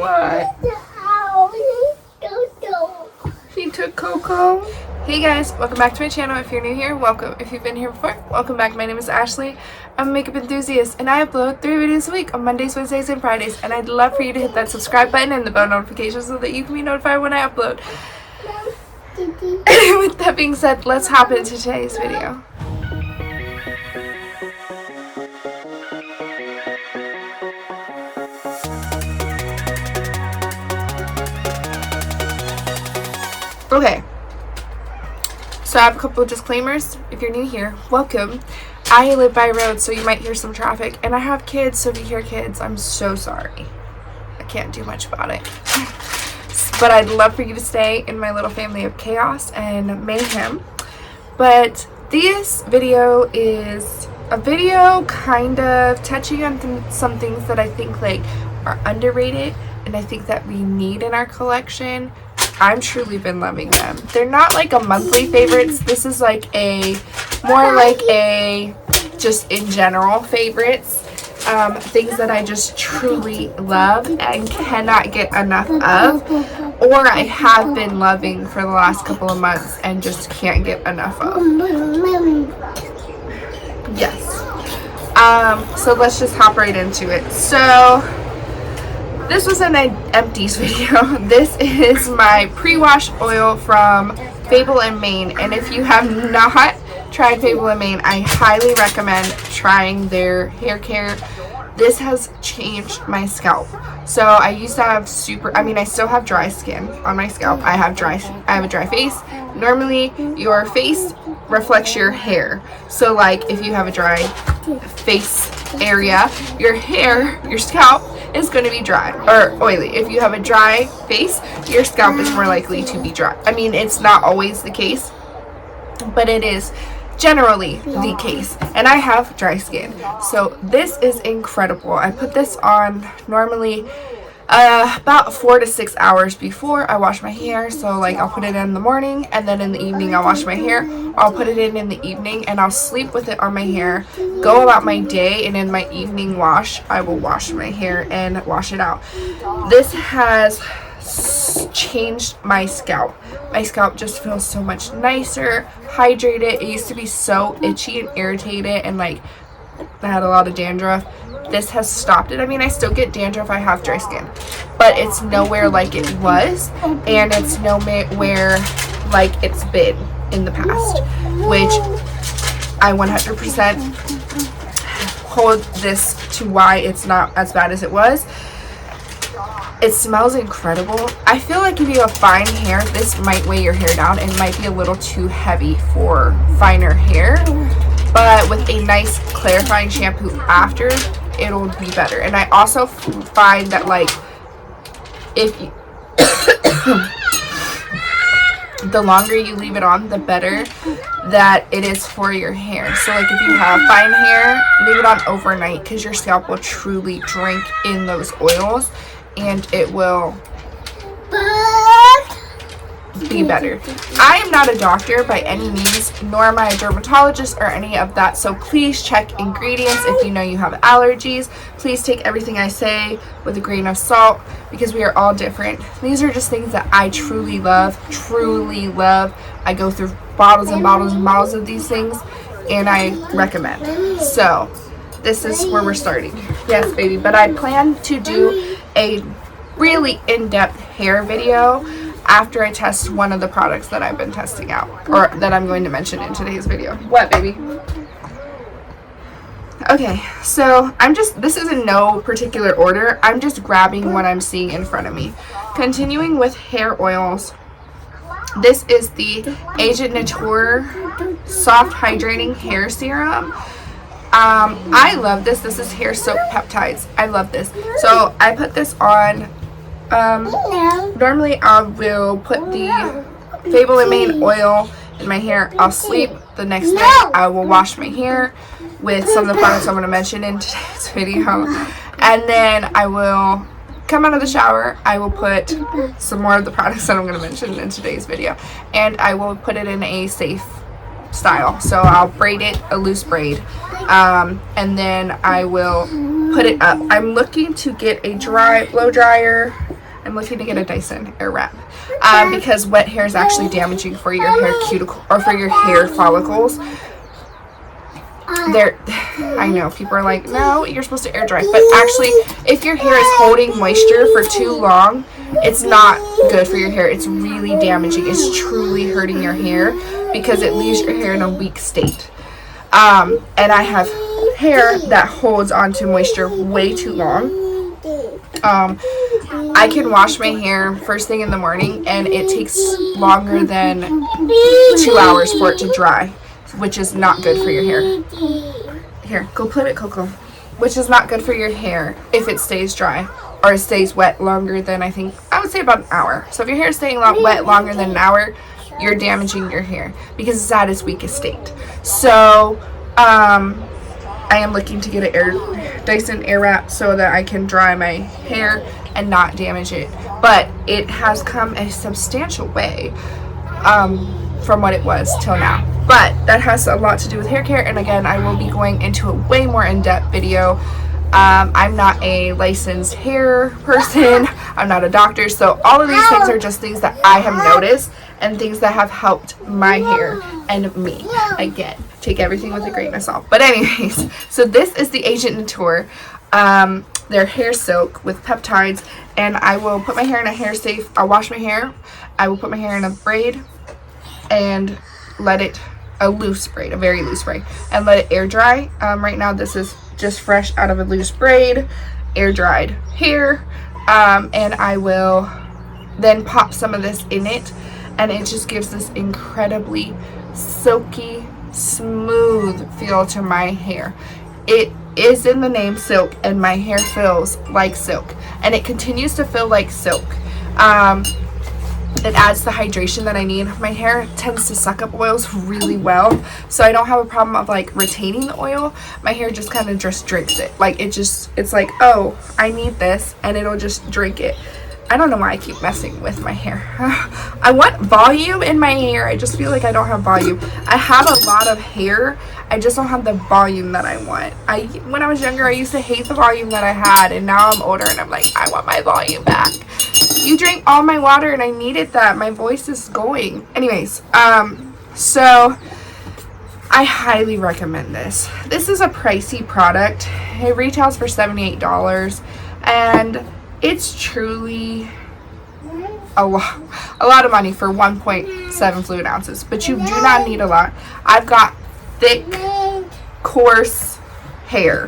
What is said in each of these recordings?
What? He took Coco. Hey guys, welcome back to my channel. If you're new here, welcome. If you've been here before, welcome back. My name is Ashley. I'm a makeup enthusiast and I upload 3 videos a week on Mondays, Wednesdays, and Fridays. And I'd love for you to hit that subscribe button and the bell notification so that you can be notified when I upload. With that being said, let's hop into today's video. Okay, so I have a couple of disclaimers. If you're new here, welcome. I live by road, so you might hear some traffic, and I have kids, so if you hear kids, I'm so sorry. I can't do much about it. But I'd love for you to stay in my little family of chaos and mayhem. But this video is a video kind of touching on some things that I think are underrated, and I think that we need in our collection. I've truly been loving them. They're not like a monthly favorites. This is like a more like a just in general favorites. Things that I just truly love and cannot get enough of, or I have been loving for the last couple of months and just can't get enough of. Yes. So let's just hop right into it. So this was an empties video. This is my pre-wash oil from Fable and Maine, and if you have not tried Fable and Maine, I highly recommend trying their hair care. This has changed my scalp. So I used to have I still have dry skin on my scalp. I have a dry face. Normally your face reflects your hair. So like if you have a dry face area, your scalp is going to be dry or oily. If you have a dry face, your scalp is more likely to be dry. I mean, it's not always the case, but it is generally the case, and I have dry skin, so this is incredible. I put this on normally about 4 to 6 hours before I wash my hair. So like I'll put it in the morning, and then in the evening I'll wash my hair. I'll put it in the evening and I'll sleep with it on my hair, go about my day, and in my evening wash I will wash my hair and wash it out. This has changed my scalp. My scalp just feels so much nicer, hydrated. It used to be so itchy and irritated, and like I had a lot of dandruff. This has stopped it. I mean, I still get dandruff. I have dry skin, but it's nowhere like it was, and it's nowhere like it's been in the past, which I 100% hold this to why it's not as bad as it was. It smells incredible. I feel like if you have fine hair, this might weigh your hair down and might be a little too heavy for finer hair, but with a nice clarifying shampoo after, it'll be better. And I also find that like if you the longer you leave it on, the better that it is for your hair. So like if you have fine hair, leave it on overnight, because your scalp will truly drink in those oils and it will be better. I am not a doctor by any means, nor am I a dermatologist or any of that, so please check ingredients. If you know you have allergies, please take everything I say with a grain of salt, because we are all different. These are just things that I truly love. I go through bottles and bottles and bottles of these things, and I recommend. So this is where we're starting. Yes, baby. But I plan to do a really in-depth hair video after I test one of the products that I've been testing out, or that I'm going to mention in today's video. What, baby? Okay, so this is in no particular order. I'm just grabbing what I'm seeing in front of me. Continuing with hair oils. This is the Nateur Soft Hydrating Hair Serum. I love this. This is hair soap peptides. I love this. So I put this on. Normally I will put the Fable and Maine oil in my hair. I'll sleep. The next night I will wash my hair with some of the products I'm going to mention in today's video, and then I will come out of the shower. I will put some more of the products that I'm going to mention in today's video, and I will put it in a safe style. So I'll braid it, a loose braid, and then I will put it up. I'm looking to get a blow dryer I'm looking to get a Dyson Airwrap because wet hair is actually damaging for your hair cuticle or for your hair follicles. I know people are like, no, you're supposed to air dry, but actually if your hair is holding moisture for too long, it's not good for your hair. It's really damaging. It's truly hurting your hair because it leaves your hair in a weak state. And I have hair that holds onto moisture way too long. I can wash my hair first thing in the morning and it takes longer than 2 hours for it to dry, which is not good for your hair. Here, go play with Coco. Which is not good for your hair if it stays dry or it stays wet longer than, I would say about an hour. So if your hair is staying wet longer than an hour, you're damaging your hair because it's at its weakest state. So I am looking to get a Dyson Airwrap so that I can dry my hair and not damage it. But it has come a substantial way from what it was till now. But that has a lot to do with hair care, and again, I will be going into a way more in-depth video. I'm not a licensed hair person. I'm not a doctor, so all of these things are just things that I have noticed and things that have helped my hair and me. Again, take everything with a grain of salt. But anyways, so this is the Agent Nateur. Their hair silk with peptides, and I will put my hair in a hair safe. I'll wash my hair. I will put my hair in a braid and let it, a loose braid, a very loose braid, and let it air dry. Right now this is just fresh out of a loose braid, air dried hair, and I will then pop some of this in it, and it just gives this incredibly silky, smooth feel to my hair. It is in the name silk, and my hair feels like silk, and it continues to feel like silk. It adds the hydration that I need. My hair tends to suck up oils really well, so I don't have a problem of like retaining the oil. My hair just kind of just drinks it. Like it's like, oh, I need this, and it'll just drink it. I don't know why I keep messing with my hair. I want volume in my hair. I just feel like I don't have volume. I have a lot of hair. I just don't have the volume that I want. When I was younger, I used to hate the volume that I had, and now I'm older and I'm like, I want my volume back. You drank all my water and I needed that. My voice is going. Anyways, so I highly recommend this. This is a pricey product. It retails for $78, and it's truly a lot of money for 1.7 fluid ounces, but you do not need a lot. I've got thick, coarse hair,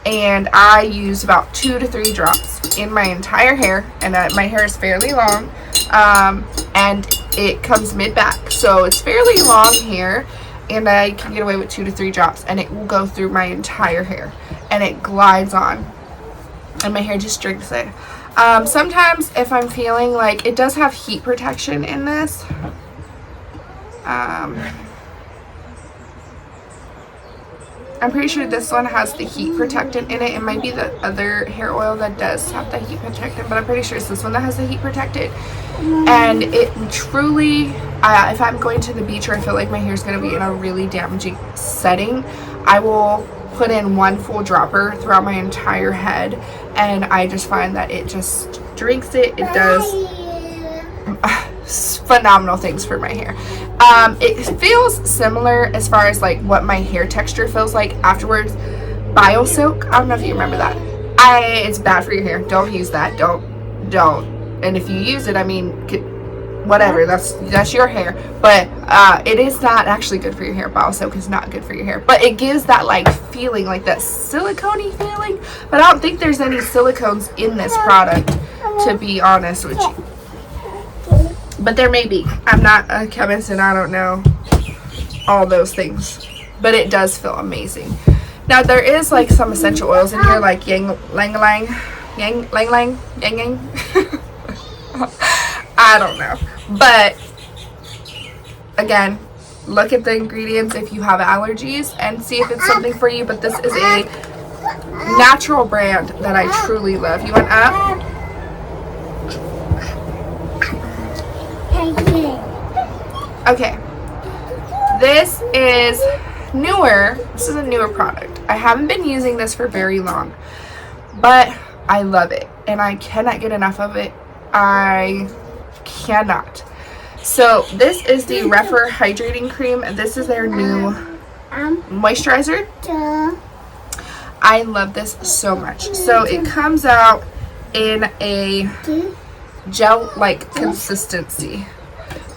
and I use about 2 to 3 drops in my entire hair, and my hair is fairly long, and it comes mid-back, so it's fairly long hair, and I can get away with 2 to 3 drops, and it will go through my entire hair, and it glides on, and my hair just drinks it. Sometimes if I'm feeling like, it does have heat protection in this. I'm pretty sure this one has the heat protectant in it. It might be the other hair oil that does have the heat protectant, but I'm pretty sure it's this one that has the heat protectant. And it truly, if I'm going to the beach or I feel like my hair is going to be in a really damaging setting, I will put in 1 full dropper throughout my entire head, and I just find that it just drinks it. It does phenomenal things for my hair. It feels similar as far as like what my hair texture feels like afterwards. BioSilk, I don't know if you remember that. It's bad for your hair. Don't use that. Don't. And if you use it, I mean, whatever, that's your hair, but it is not actually good for your hair. BioSilk is not good for your hair, but it gives that like feeling, like that silicone-y feeling, but I don't think there's any silicones in this product, to be honest with you. But there may be. I'm not a chemist and I don't know all those things, but it does feel amazing. Now there is like some essential oils in here, like yang lang I don't know, but again, look at the ingredients if you have allergies and see if it's something for you. But this is a natural brand that I truly love. You want up? Okay, this is newer. This is a newer product. I haven't been using this for very long, but I love it and I cannot get enough of it. I cannot. So this is the Rephr Hydrating Cream. This is their new moisturizer. I love this so much. So it comes out in a gel-like consistency.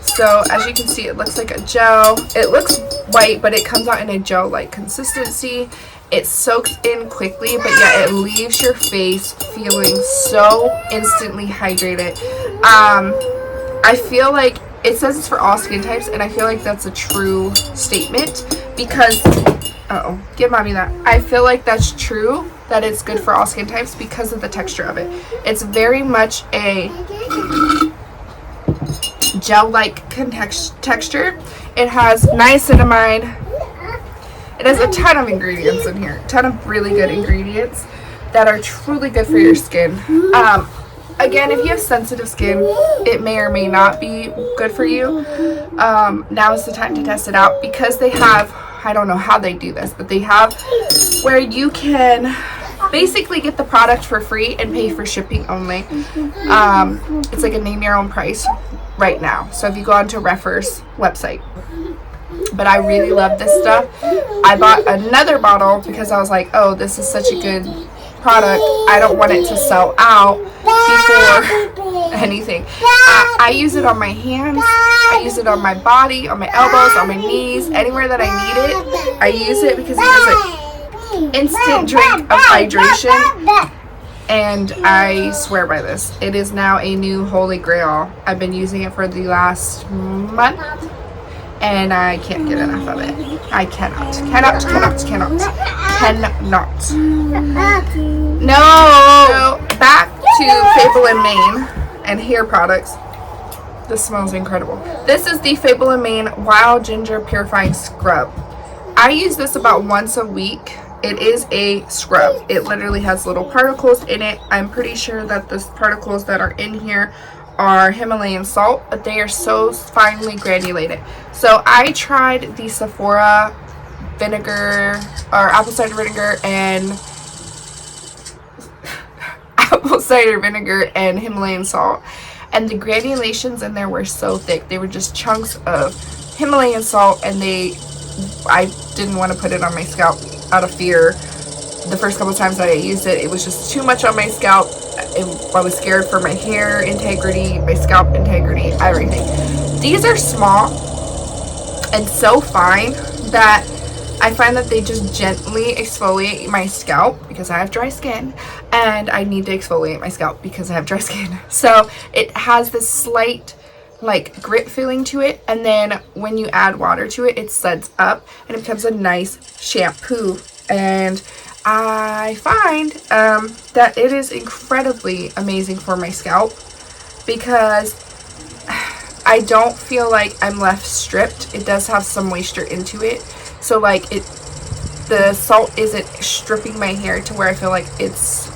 So as you can see, it looks like a gel. It looks white, but it comes out in a gel-like consistency. It soaks in quickly, but yet it leaves your face feeling so instantly hydrated. I feel like it says it's for all skin types, and I feel like that's a true statement because, give mommy that. I feel like that's true, that it's good for all skin types because of the texture of it. It's very much a gel-like texture. It has niacinamide. It has a ton of ingredients in here, a ton of really good ingredients that are truly good for your skin. Again, if you have sensitive skin, it may or may not be good for you. Now is the time to test it out because they have, I don't know how they do this, but they have where you can basically get the product for free and pay for shipping only. It's like a name your own price right now. So if you go onto Rephr's website. But I really love this stuff. I bought another bottle because I was like, oh, this is such a good product. I don't want it to sell out before anything. I use it on my hands. I use it on my body, on my elbows, on my knees, anywhere that I need it. I use it because it is an instant drink of hydration. And I swear by this. It is now a new holy grail. I've been using it for the last month. And I can't get enough of it. I cannot. No! So, back to Fable and Maine and hair products. This smells incredible. This is the Fable and Maine Wild Ginger Purifying Scrub. I use this about once a week. It is a scrub. It literally has little particles in it. I'm pretty sure that the particles that are in here are Himalayan salt, but they are so finely granulated. So I tried the Sephora vinegar or apple cider vinegar and Himalayan salt, and the granulations in there were so thick. They were just chunks of Himalayan salt, and I didn't want to put it on my scalp out of fear. The first couple times that I used it, it was just too much on my scalp. I was scared for my hair integrity, my scalp integrity, everything. These are small and so fine that I find that they just gently exfoliate my scalp because I have dry skin, and I need to exfoliate my scalp because I have dry skin. So it has this slight like grit feeling to it, and then when you add water to it, it suds up and it becomes a nice shampoo. And I find that it is incredibly amazing for my scalp because I don't feel like I'm left stripped. It does have some moisture into it, so like the salt isn't stripping my hair to where I feel like it's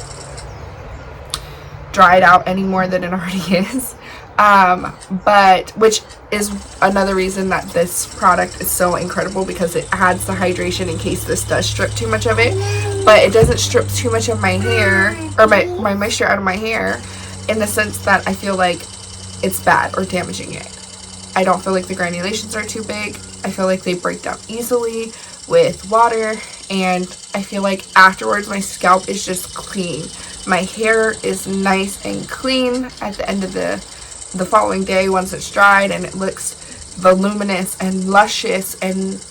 dried out any more than it already is. But which is another reason that this product is so incredible, because it adds the hydration in case this does strip too much of it, but it doesn't strip too much of my hair or my moisture out of my hair in the sense that I feel like it's bad or damaging it. I don't feel like the granulations are too big. I feel like they break down easily with water, and I feel like afterwards my scalp is just clean. My hair is nice and clean at the end of the following day once it's dried, and it looks voluminous and luscious and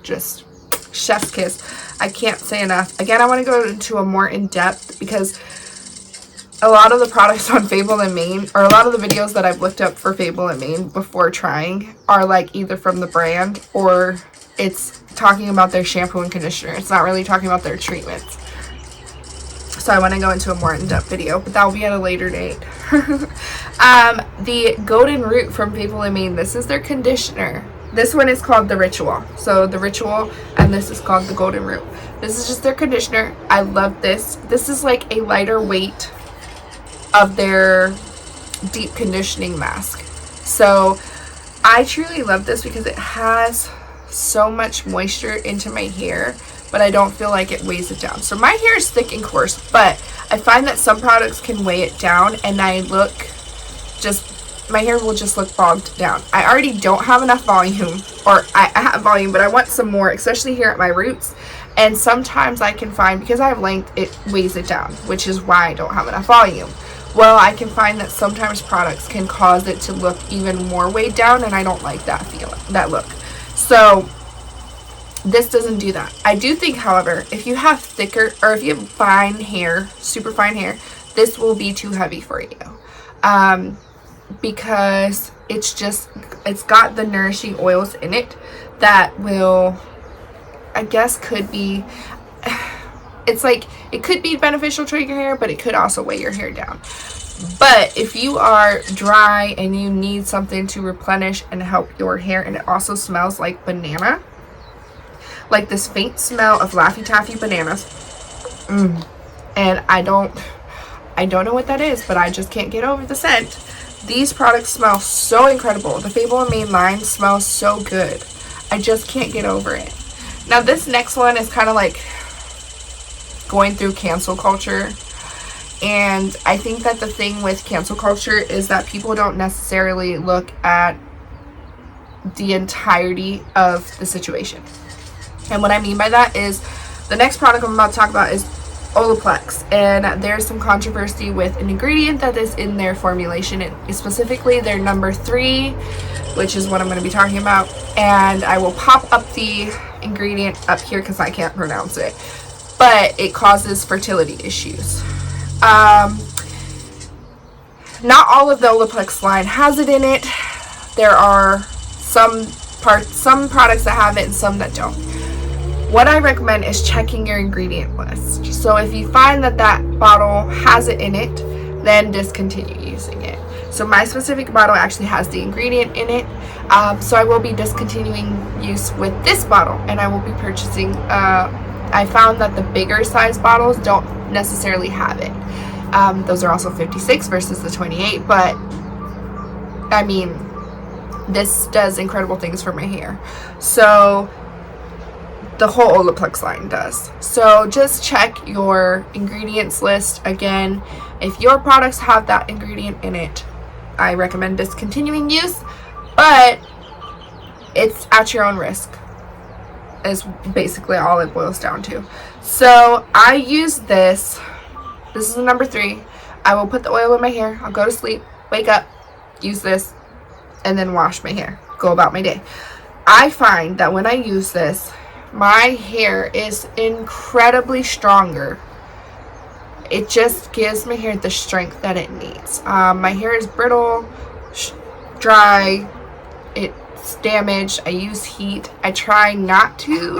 just chef's kiss. I can't say enough. Again, I want to go into a more in-depth because a lot of the products on Fable and Maine, or a lot of the videos that I've looked up for Fable and Maine before trying, are like either from the brand or it's talking about their shampoo and conditioner. It's not really talking about their treatments. So I want to go into a more in-depth video, but that will be at a later date. The Golden Root from Fable and Maine, this is their conditioner. This one is called the Ritual. So the Ritual, and this is called the Golden Root. This is just their conditioner. I love this. This is like a lighter weight of their deep conditioning mask. So I truly love this because it has so much moisture into my hair, but I don't feel like it weighs it down. So my hair is thick and coarse, but I find that some products can weigh it down, and I look my hair will just look bogged down. I already don't have enough volume, or I have volume, but I want some more, especially here at my roots. And sometimes I can find, because I have length, it weighs it down, which is why I don't have enough volume. Well, I can find that sometimes products can cause it to look even more weighed down, and I don't like that feeling, that look. So this doesn't do that. I do think, however, if you have thicker, or if you have fine hair, super fine hair, this will be too heavy for you. Because it's got the nourishing oils in it that will, I guess, could be, it's like, it could be beneficial to your hair, but it could also weigh your hair down. But if you are dry and you need something to replenish and help your hair, and it also smells like banana, like this faint smell of Laffy Taffy bananas, and I don't know what that is, but I just can't get over the scent. These products smell so incredible. The Fable and Maine line smells so good. I just can't get over it. Now this next one is kind of like going through cancel culture. And I think that the thing with cancel culture is that people don't necessarily look at the entirety of the situation. And what I mean by that is, the next product I'm about to talk about is Olaplex, and there's some controversy with an ingredient that is in their formulation. It is specifically their number 3, which is what I'm going to be talking about, and I will pop up the ingredient up here because I can't pronounce it, but it causes fertility issues. Not all of the Olaplex line has it in it. There are some products that have it and some that don't. What I recommend is checking your ingredient list. So if you find that that bottle has it in it, then discontinue using it. So my specific bottle actually has the ingredient in it. So I will be discontinuing use with this bottle, and I will be purchasing, I found that the bigger size bottles don't necessarily have it. Those are also 56 versus the 28, but I mean, this does incredible things for my hair. So the whole Olaplex line does. So just check your ingredients list. Again, if your products have that ingredient in it, I recommend discontinuing use, but it's at your own risk, is basically all it boils down to. So I use this. This is the number 3. I will put the oil in my hair. I'll go to sleep, wake up, use this, and then wash my hair, go about my day. I find that when I use this, my hair is incredibly stronger. It just gives my hair the strength that it needs. My hair is brittle, dry, it's damaged. I use heat. I try not to,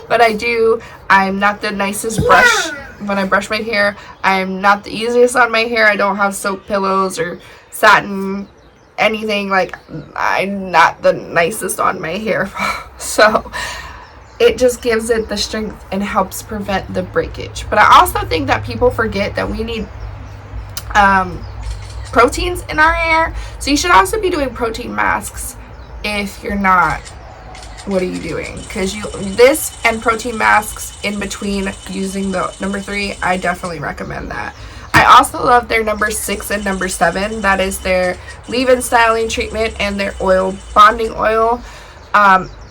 but I do. I'm not the nicest brush. When I brush my hair, I'm not the easiest on my hair. I don't have soap pillows or satin anything. Like, I'm not the nicest on my hair. So it just gives it the strength and helps prevent the breakage. But I also think that people forget that we need proteins in our hair. So you should also be doing protein masks. If you're not, what are you doing? Because this and protein masks in between using the number 3, I definitely recommend that. I also love their number 6 and number 7. That is their leave-in styling treatment and their oil bonding oil.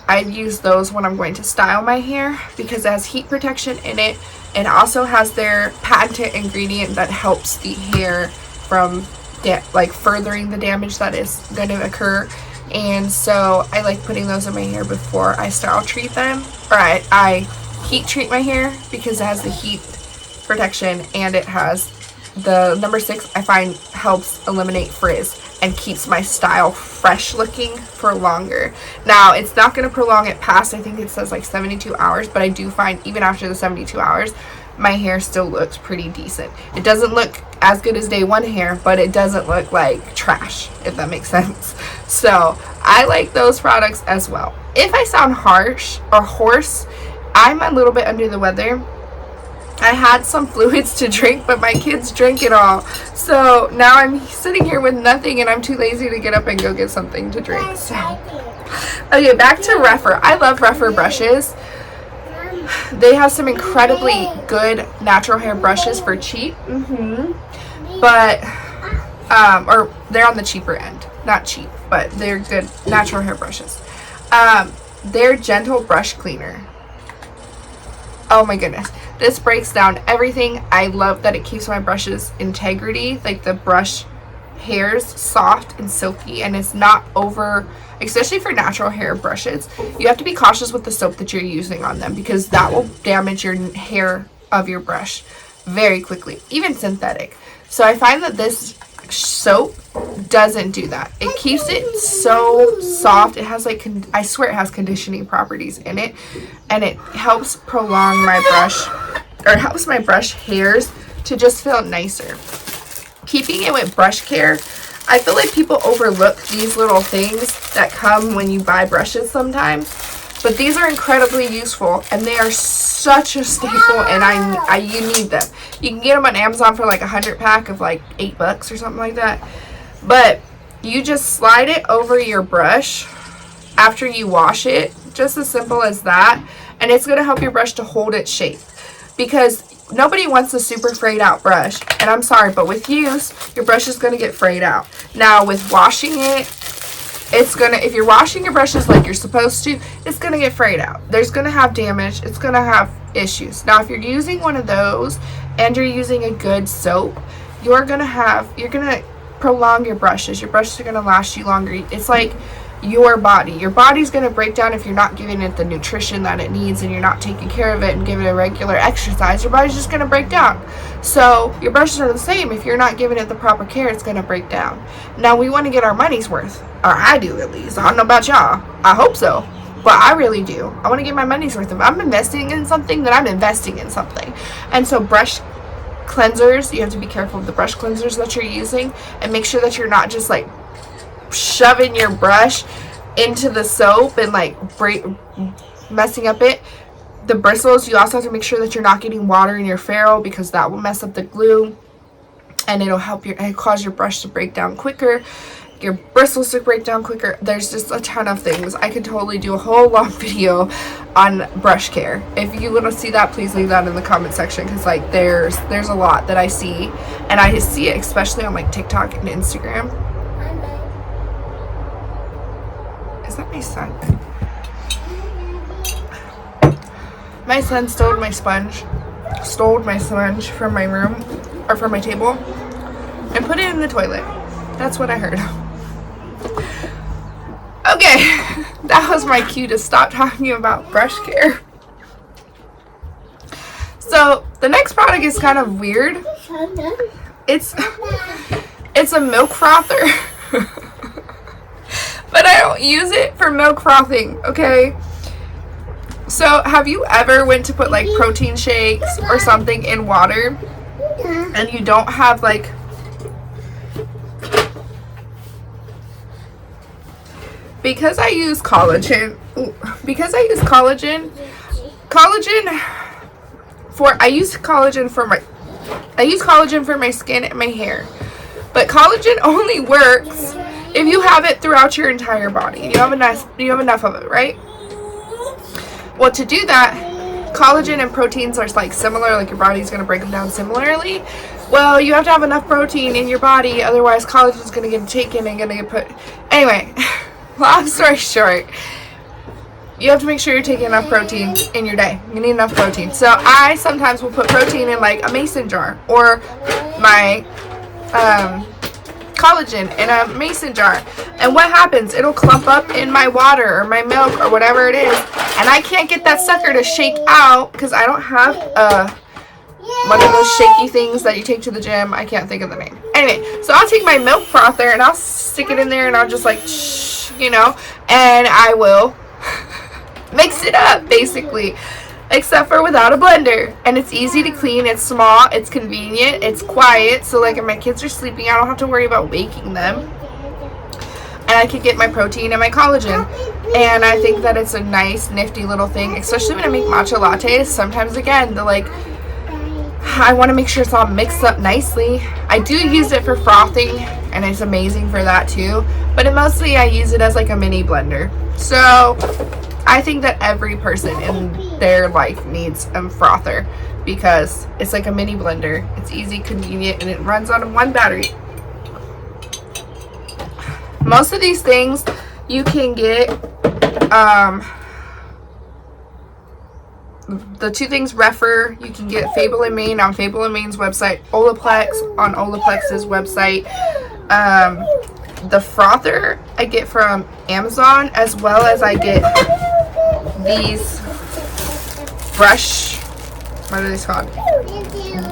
I use those when I'm going to style my hair because it has heat protection in it, and also has their patented ingredient that helps the hair from furthering the damage that is going to occur. And so I like putting those in my hair before I style treat them, or I heat treat my hair, because it has the heat protection and it has the number 6. I find helps eliminate frizz and keeps my style fresh looking for longer. Now, it's not going to prolong it past, I think it says like 72 hours, but I do find even after the 72 hours, my hair still looks pretty decent. It doesn't look as good as day 1 hair, but it doesn't look like trash, if that makes sense. So I like those products as well. If I sound harsh or hoarse, I'm a little bit under the weather. I had some fluids to drink, but my kids drank it all. So now I'm sitting here with nothing, and I'm too lazy to get up and go get something to drink. So, okay, back to Rephr. I love Rephr brushes. They have some incredibly good natural hair brushes for cheap. But, or they're on the cheaper end. Not cheap, but they're good natural hair brushes. They're gentle brush cleaner. Oh my goodness, this breaks down everything. I love that it keeps my brushes integrity, like the brush hairs soft and silky, and it's not over, especially for natural hair brushes. You have to be cautious with the soap that you're using on them, because that will damage your hair of your brush very quickly, even synthetic. So I find that this soap doesn't do that. It keeps it so soft. It has like, I swear it has conditioning properties in it, and it helps prolong my brush, or helps my brush hairs to just feel nicer. Keeping it with brush care, I feel like people overlook these little things that come when you buy brushes sometimes, but these are incredibly useful, and they are such a staple, and you need them. You can get them on Amazon for like 100 pack of like $8 or something like that. But you just slide it over your brush after you wash it, just as simple as that, and it's going to help your brush to hold its shape, because nobody wants a super frayed out brush, and I'm sorry, but with use, your brush is going to get frayed out. Now with washing it, it's gonna, if you're washing your brushes like you're supposed to, it's gonna get frayed out. There's gonna have damage. It's gonna have issues. Now if you're using one of those and you're using a good soap, you're gonna prolong your brushes. Your brushes are gonna last you longer. It's like your body. Your body's gonna break down if you're not giving it the nutrition that it needs, and you're not taking care of it and giving it a regular exercise. Your body's just gonna break down. So your brushes are the same. If you're not giving it the proper care, it's gonna break down. Now we want to get our money's worth, or I do at least. I don't know about y'all. I hope so, but I really do. I want to get my money's worth. If I'm investing in something, then I'm investing in something. And so brush cleansers, you have to be careful of the brush cleansers that you're using, and make sure that you're not just like shoving your brush into the soap and like messing up the bristles. You also have to make sure that you're not getting water in your ferrule, because that will mess up the glue, and it'll cause your brush to break down quicker, your bristles to break down quicker. There's just a ton of things. I could totally do a whole long video on brush care. If you want to see that, please leave that in the comment section, because like there's a lot that I see, and I see it especially on like TikTok and Instagram. Is that my son? My son stole my sponge from my room, or from my table, and put it in the toilet. That's what I heard. Okay, that was my cue to stop talking about brush care. So the next product is kind of weird. It's a milk frother. But I don't use it for milk frothing, okay? So have you ever went to put like protein shakes or something in water, and you don't have like, because I use collagen, I use collagen for my skin and my hair, but collagen only works if you have it throughout your entire body. You have enough of it, right? Well, to do that, collagen and proteins are like similar, like your body's going to break them down similarly. Well, you have to have enough protein in your body, otherwise collagen is going to get taken and going to get put. Anyway, long story short, you have to make sure you're taking enough protein in your day. You need enough protein. So I sometimes will put protein in like a mason jar, or my collagen in a mason jar, and what happens, it'll clump up in my water or my milk or whatever it is, and I can't get that sucker to shake out because I don't have one of those shaky things that you take to the gym. I can't think of the name. Anyway, so I'll take my milk frother and I'll stick it in there, and I'll just like and I will mix it up basically, except for without a blender. And it's easy to clean, it's small, it's convenient, it's quiet, so like if my kids are sleeping, I don't have to worry about waking them, and I can get my protein and my collagen. And I think that it's a nice nifty little thing, especially when I make matcha lattes. Sometimes again, I want to make sure it's all mixed up nicely. I do use it for frothing, and it's amazing for that too, but mostly I use it as like a mini blender. So I think that every person in their life needs a frother, because it's like a mini blender. It's easy, convenient, and it runs on one battery. Most of these things you can get, the two things, Rephr, you can get Fable in Maine on Fable in Maine's website, Olaplex on Olaplex's website. The Frother I get from Amazon, as well as I get these brush, what are these called?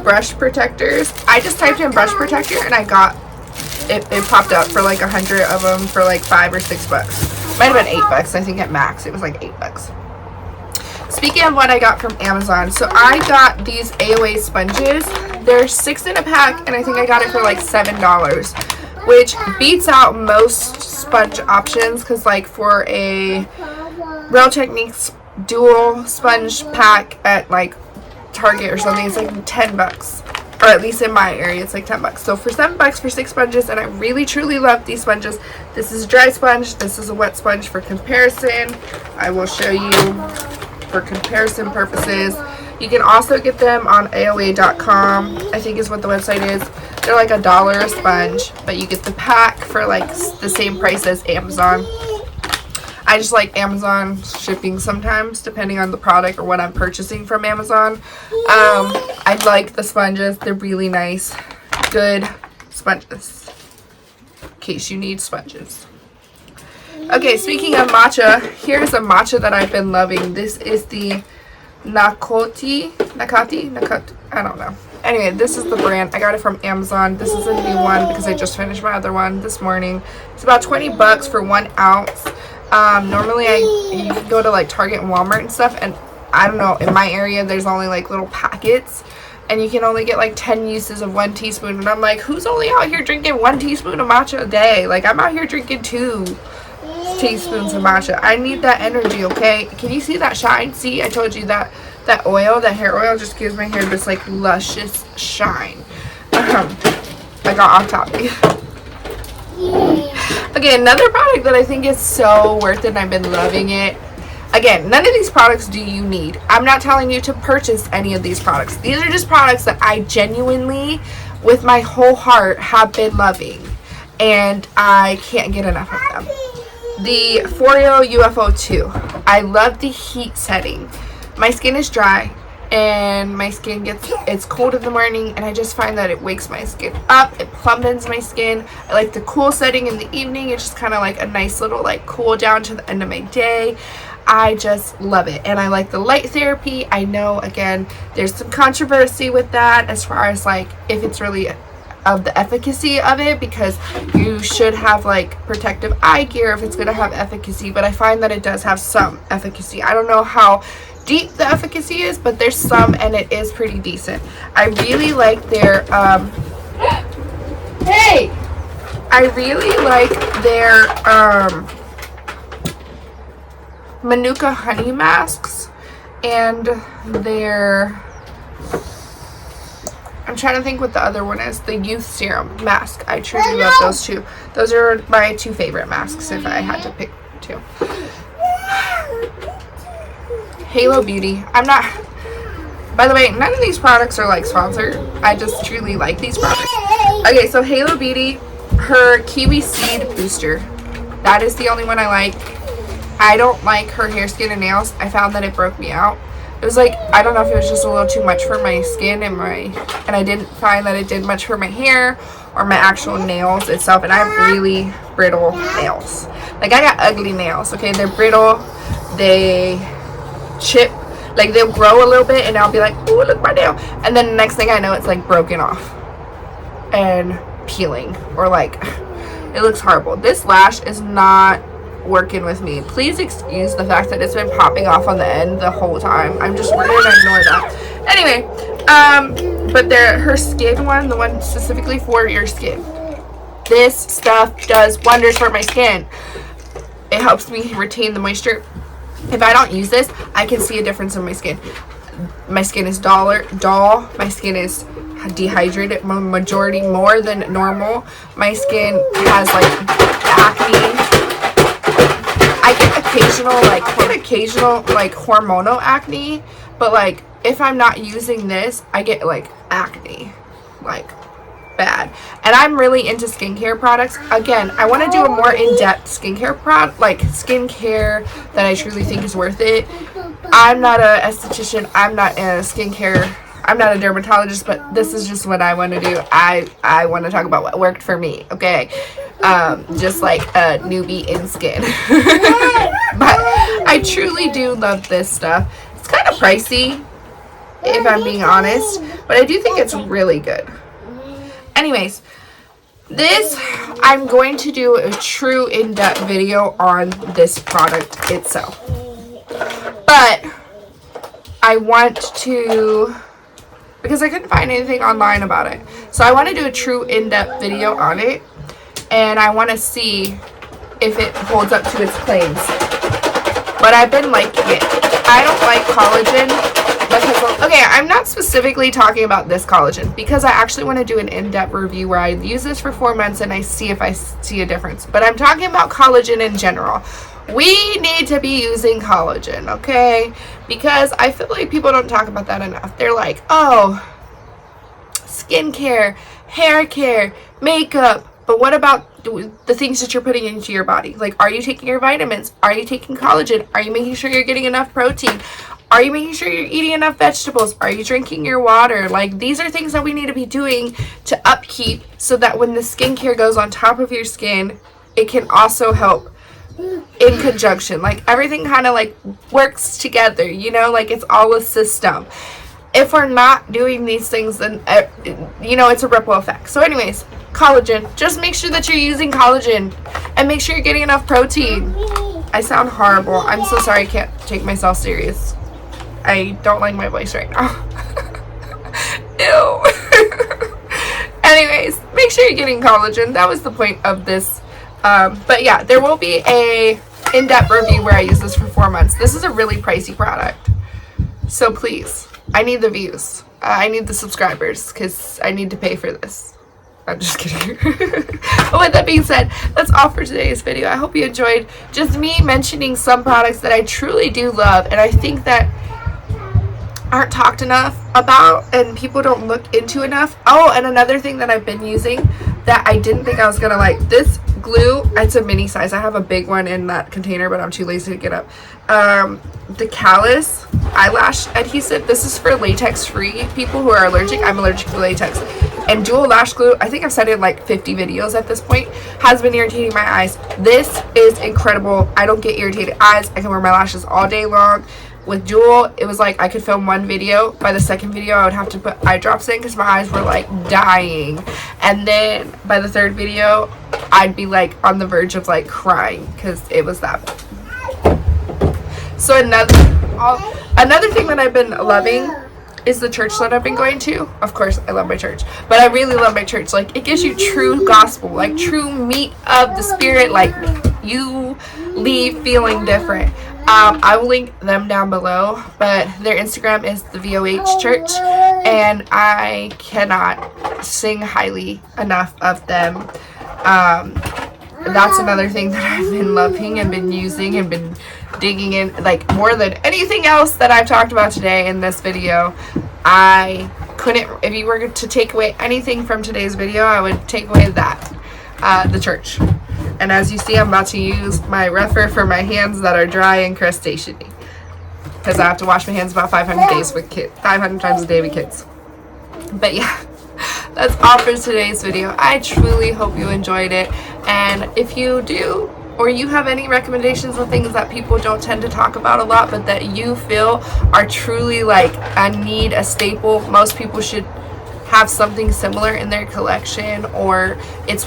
Brush protectors. I just typed in brush protector and I got it popped up for like 100 of them for like $5 or $6. Might have been $8. I think at max it was like $8. Speaking of what I got from Amazon, so I got these Aoa Sponges. They're 6 in a pack, and I think I got it for like $7, which beats out most sponge options, because like for a Real Techniques dual sponge pack at like Target or something, it's like $10, or at least in my area it's like $10. So for $7 for 6 sponges, and I really truly love these sponges. This is a dry sponge, this is a wet sponge. For comparison, I will show you for comparison purposes. You can also get them on Aoa.com, I think is what the website is. They're like $1 a sponge, but you get the pack for like the same price as Amazon. I just like Amazon shipping sometimes, depending on the product or what I'm purchasing from Amazon. I like the sponges. They're really nice. Good sponges. In case you need sponges. Okay, speaking of matcha, here's a matcha that I've been loving. This is the Nakati, I don't know. Anyway, this is the brand. I got it from Amazon. This is a new one because I just finished my other one this morning. It's about $20 for 1 ounce. Normally you can go to like Target and Walmart and stuff, and I don't know, in my area there's only like little packets, and you can only get like 10 uses of 1 teaspoon, and I'm like, who's only out here drinking 1 teaspoon of matcha a day? Like, I'm out here drinking 2 teaspoons of matcha. I need that energy, okay? Can you see that shine? See, I told you that oil, that hair oil, just gives my hair this like luscious shine. I got off topic. Okay, another product that I think is so worth it, and I've been loving it. Again, none of these products do you need. I'm not telling you to purchase any of these products. These are just products that I genuinely, with my whole heart, have been loving, and I can't get enough of them. The Foreo Ufo 2. I love the heat setting. My skin is dry, and my skin it's cold in the morning, and I just find that it wakes my skin up. It plumbens my skin. I like the cool setting in the evening. It's just kind of like a nice little like cool down to the end of my day. I just love it. And I like the light therapy. I know, again, there's some controversy with that as far as like if it's really of the efficacy of it, because you should have like protective eye gear if it's going to have efficacy, but I find that it does have some efficacy. I don't know how deep the efficacy is, but there's some, and it is pretty decent. I really like their I really like their Manuka honey masks, and their, I'm trying to think what the other one is, the youth serum mask. I truly love those two. Those are my 2 favorite masks if I had to pick 2. Halo Beauty. I'm not, by the way, none of these products are like sponsored. I just truly like these products. Okay, so Halo Beauty, her Kiwi Seed Booster. That is the only one I like. I don't like her hair, skin, and nails. I found that it broke me out. It was like, I don't know if it was just a little too much for my skin, and I didn't find that it did much for my hair or my actual nails itself. And I have really brittle nails. Like, I got ugly nails, okay? They're brittle. They chip, like they'll grow a little bit, and I'll be like, oh, look, my nail, and then the next thing I know, it's like broken off and peeling, or like it looks horrible. This lash is not working with me. Please excuse the fact that it's been popping off on the end the whole time. I'm just we're gonna ignore that. Anyway, but her skin one, the one specifically for your skin, this stuff does wonders for my skin. It helps me retain the moisture. If I don't use this, I can see a difference in my skin. My skin is dull. My skin is dehydrated, majority more than normal. My skin has like acne. I get occasional like hormonal acne, but like if I'm not using this, I get like acne, like bad. And I'm really into skincare products. Again, I want to do a more in-depth skincare product, like skincare that I truly think is worth it. I'm not a esthetician, I'm not a skincare, I'm not a dermatologist, but this is just what I want to do. I want to talk about what worked for me, okay? Just like a newbie in skin. But I truly do love this stuff. It's kind of pricey, if I'm being honest, but I do think it's really good. Anyways, this, I'm going to do a true in-depth video on this product itself. But I want to, because I couldn't find anything online about it, so I want to do a true in-depth video on it, and I want to see if it holds up to its claims. But I've been liking it. I don't like collagen because, okay, I'm not specifically talking about this collagen because I actually want to do an in-depth review where I use this for 4 months and I see if I see a difference. But I'm talking about collagen in general. We need to be using collagen, okay? Because I feel like people don't talk about that enough. They're like, oh, skincare, hair care, makeup. But what about the things that you're putting into your body? Like, are you taking your vitamins? Are you taking collagen? Are you making sure you're getting enough protein? Are you making sure you're eating enough vegetables? Are you drinking your water? Like, these are things that we need to be doing to upkeep so that when the skincare goes on top of your skin, it can also help in conjunction. Like, everything kind of like works together, you know, like it's all a system. If we're not doing these things, then you know, it's a ripple effect. So anyways, collagen, just make sure that you're using collagen and make sure you're getting enough protein. I sound horrible. I'm so sorry. I can't take myself serious. I don't like my voice right now. Ew. Anyways, make sure you're getting collagen. That was the point of this. But yeah, there will be a in-depth review where I use this for 4 months. This is a really pricey product. So please, I need the views. I need the subscribers because I need to pay for this. I'm just kidding. But with that being said, that's all for today's video. I hope you enjoyed just me mentioning some products that I truly do love and I think that aren't talked enough about and people don't look into enough. Oh, and another thing that I've been using that I didn't think I was gonna like, this glue, it's a mini size. I have a big one in that container, but I'm too lazy to get up. The Callus eyelash adhesive. This is for latex free people who are allergic. I'm allergic to latex. And dual lash glue, I think I've said it in like 50 videos at this point, has been irritating my eyes. This is incredible. I don't get irritated eyes. I can wear my lashes all day long. With Jewel, it was like I could film one video. By the second video, I would have to put eye drops in because my eyes were like dying. And then by the third video, I'd be like on the verge of like crying because it was that bad. So another thing that I've been loving is the church that I've been going to. Of course, I love my church, but I really love my church. Like, it gives you true gospel, like true meat of the spirit. Like, you leave feeling different. I will link them down below, but their Instagram is the VOH Church, and I cannot sing highly enough of them. That's another thing that I've been loving and been using and been digging in, like, more than anything else that I've talked about today in this video. I couldn't, if you were to take away anything from today's video, I would take away that, the church. And as you see, I'm about to use my Rephr for my hands that are dry and crustacean-y, because I have to wash my hands about 500 times a day with kids. But yeah, that's all for today's video. I truly hope you enjoyed it, and if you do, or you have any recommendations of things that people don't tend to talk about a lot but that you feel are truly like a need, a staple, most people should have something similar in their collection, or it's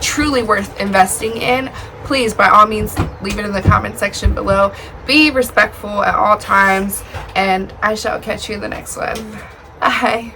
truly worth investing in, please by all means leave it in the comment section below. Be respectful at all times, and I shall catch you in the next one. Bye.